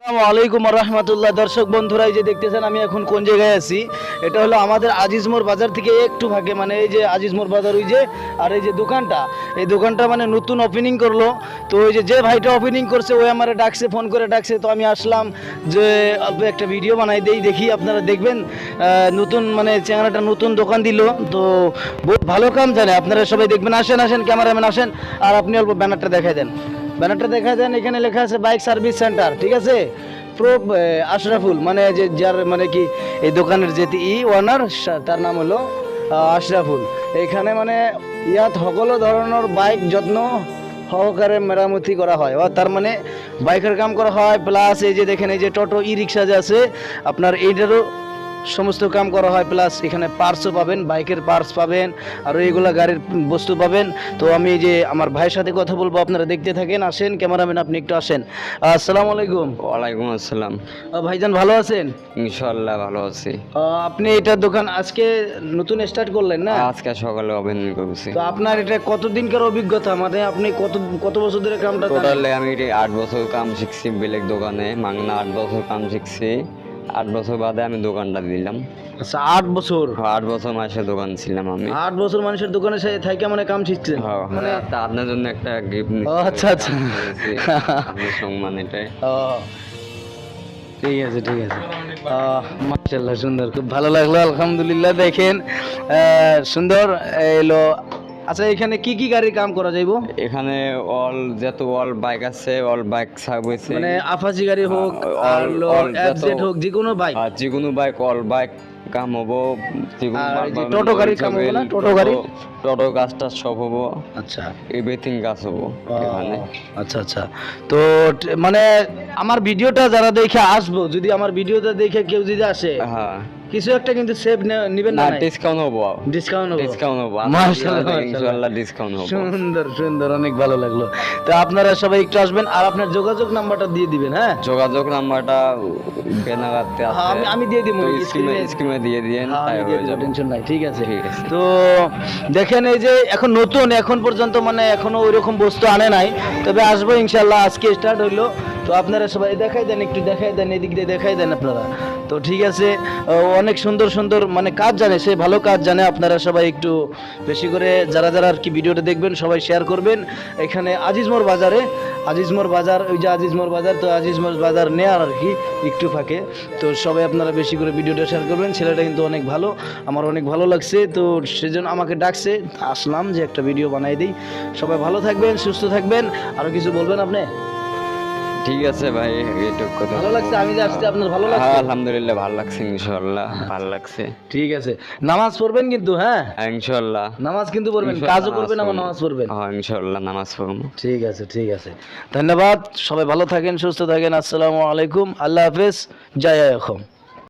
আসসালামু আলাইকুম রহমতুল্লাহ। দর্শক বন্ধুরা, এই যে দেখতেছেন আমি এখন কোন জায়গায় আছি, এটা হলো আমাদের আজিজমোড় বাজার থেকে একটু ফাঁকে, মানে এই যে আজিজমোড় বাজার ওই যে, আর এই যে দোকানটা, এই দোকানটা মানে নতুন ওপেনিং করলো। তো ওই যে ভাইটা ওপেনিং করছে ওই আমার ডাকছে, ফোন করে ডাকছে, তো আমি আসলাম যে অল্প একটা ভিডিও বানাই দেই, দেখি আপনারা দেখবেন। নতুন মানে চেহারাটা নতুন দোকান দিল, তো বহুত ভালো কাম জানে, আপনারা সবাই দেখবেন। আসেন আসেন ক্যামেরাম্যান আসেন, আর আপনি অল্প ব্যানারটা দেখাই দেন। ব্যানারটা দেখা দেন, এখানে লেখা আছে বাইক সার্ভিস সেন্টার, ঠিক আছে। প্রো আশরাফুল, মানে যে যার মানে কি এই দোকানের যে ওনার, তার নাম হলো আশরাফুল। এখানে মানে ইয়াত সকলো ধরনের বাইক যত্ন সহকারে মেরামতি করা হয়, তার মানে বাইকের কাম করা হয়, প্লাস এই যে দেখেন এই যে টোটো ই রিক্সা যে আছে আপনার, এইটারও সমস্ত কাম করা হয়, প্লাস এখানে পার্টসও পাবেন, বাইকের পার্টস পাবেন, আর এইগুলা গাড়ির বস্তু পাবেন। তো আমি এই যে আমার ভাইয়ের সাথে কথা বলবো, আপনারা দেখতে থাকেন। আসেন ক্যামেরাম্যান, আপনি একটু আসেন। আসসালামু আলাইকুম। ওয়ালাইকুম আসসালাম। ভাইজান ভালো আছেন? ইনশাআল্লাহ ভালো আছি। আপনি এটার দোকান আজকে নতুন স্টার্ট করলেন না? আজকে সকালে ওপেন করেছি। তো আপনার এটা কতদিনকার অভিজ্ঞতা, মানে আপনি কত কত বছর ধরে কামটা করেন? টোটালি আমি 8 বছর কাম শিখছি বেলেগ দোকানে, মাংনা 8 বছর কাম শিখছি। 8 বছর বাদে আমি দোকানটা দিলাম। আচ্ছা, 8 বছর? 8 বছর মাসের দোকান ছিলাম আমি। 8 বছর মানুষের দোকানে থাইকা মানে কাম শিখছেন? মানে আপনার জন্য একটা গিফট নিচ্ছি। আচ্ছা আচ্ছা, আপনি সম্মান এটাই। ঠিক আছে ঠিক আছে। মাশাআল্লাহ, সুন্দর, খুব ভালো লাগলো, আলহামদুলিল্লাহ। দেখেন সুন্দর এলো। আচ্ছা, এখানে কি কি গাড়ির কাম করা যাইবো? এখানে অল বাইক আছে, অল বাইক সার্ভিস, মানে আপাচি গাড়ি হোক আর এফজেড হোক, যে কোনো বাইক, যে কোনো বাইক, অল বাইক কাম হবো। টোটো গাড়ির কাম হবে না? টোটো গাড়ি, টোটো কাজটা সব হবো। আচ্ছা, এভরিথিং কাজ হবো এখানে। আচ্ছা আচ্ছা। তো মানে আমার ভিডিওটা যারা দেখে আসবো, যদি আমার ভিডিওটা দেখে কেউ যদি আসে, হ্যাঁ, কিছু একটা কিন্তু সেভ নেবেন না? ডিসকাউন্ট হবো, ডিসকাউন্ট হবে? ডিসকাউন্ট হবো মাশাআল্লাহ, ইনশাআল্লাহ ডিসকাউন্ট হবো। সুন্দর সুন্দর, অনেক ভালো লাগলো। তো আপনারা সবাই একটু আসবেন, আর আপনার যোগাযোগ নাম্বারটা দিয়ে দিবেন। হ্যাঁ, যোগাযোগ নাম্বারটা বেনাগাতে আছে, আমি দিয়ে দিব, স্ক্রিনে দিয়ে দিয়েন, তাই হয়ে যাবে, টেনশন নাই। ঠিক আছে ঠিক আছে। তো দেখেন এই যে এখন নতুন, এখন পর্যন্ত মানে এখনো ওইরকম বস্তু আনে নাই, তবে আসবো ইনশাল্লাহ। আজকে স্টার্ট হইলো, তো আপনারা সবাই দেখাই দেন, একটু দেখাই দেন, এদিক দিয়ে দেখাই দেন আপনারা। তো ঠিক আছে, অনেক সুন্দর সুন্দর মানে কাজ জানে, সে ভালো কাজ জানে। আপনারা সবাই একটু বেশি করে যারা যারা আর কি ভিডিওটা দেখবেন সবাই শেয়ার করবেন। এখানে আজিজমোড় বাজারে, আজিজমোড় বাজার, ওই যে আজিজমোড় বাজার, তো আজিজমোড় বাজার নেয়ার আর কি একটু ফাঁকে। তো সবাই আপনারা বেশি করে ভিডিওটা শেয়ার করবেন। ছেলেটা কিন্তু অনেক ভালো, আমার অনেক ভালো লাগছে, তো সেজন্য আমাকে ডাকছে, আসলাম যে একটা ভিডিও বানাই দিই। সবাই ভালো থাকবেন, সুস্থ থাকবেন। আরও কিছু বলবেন আপনি? ঠিক আছে ভাই, এইটুকু কথা। ভালো লাগছে আমি যে আসতে, আপনার ভালো লাগছে? আলহামদুলিল্লাহ ভালো লাগছে, ইনশাআল্লাহ ভালো লাগছে। ঠিক আছে, নামাজ পড়বেন কিন্তু? হ্যাঁ ইনশাআল্লাহ নামাজ কিন্তু পড়বেন, কাজও করবেন, আমার নামাজ পড়বেন। হ্যাঁ ইনশাআল্লাহ নামাজ পড়বো। ঠিক আছে ঠিক আছে, ধন্যবাদ। সবাই ভালো থাকেন, সুস্থ থাকেন। আসসালামু আলাইকুম, আল্লাহ হাফেজ, জয় আয়ুম।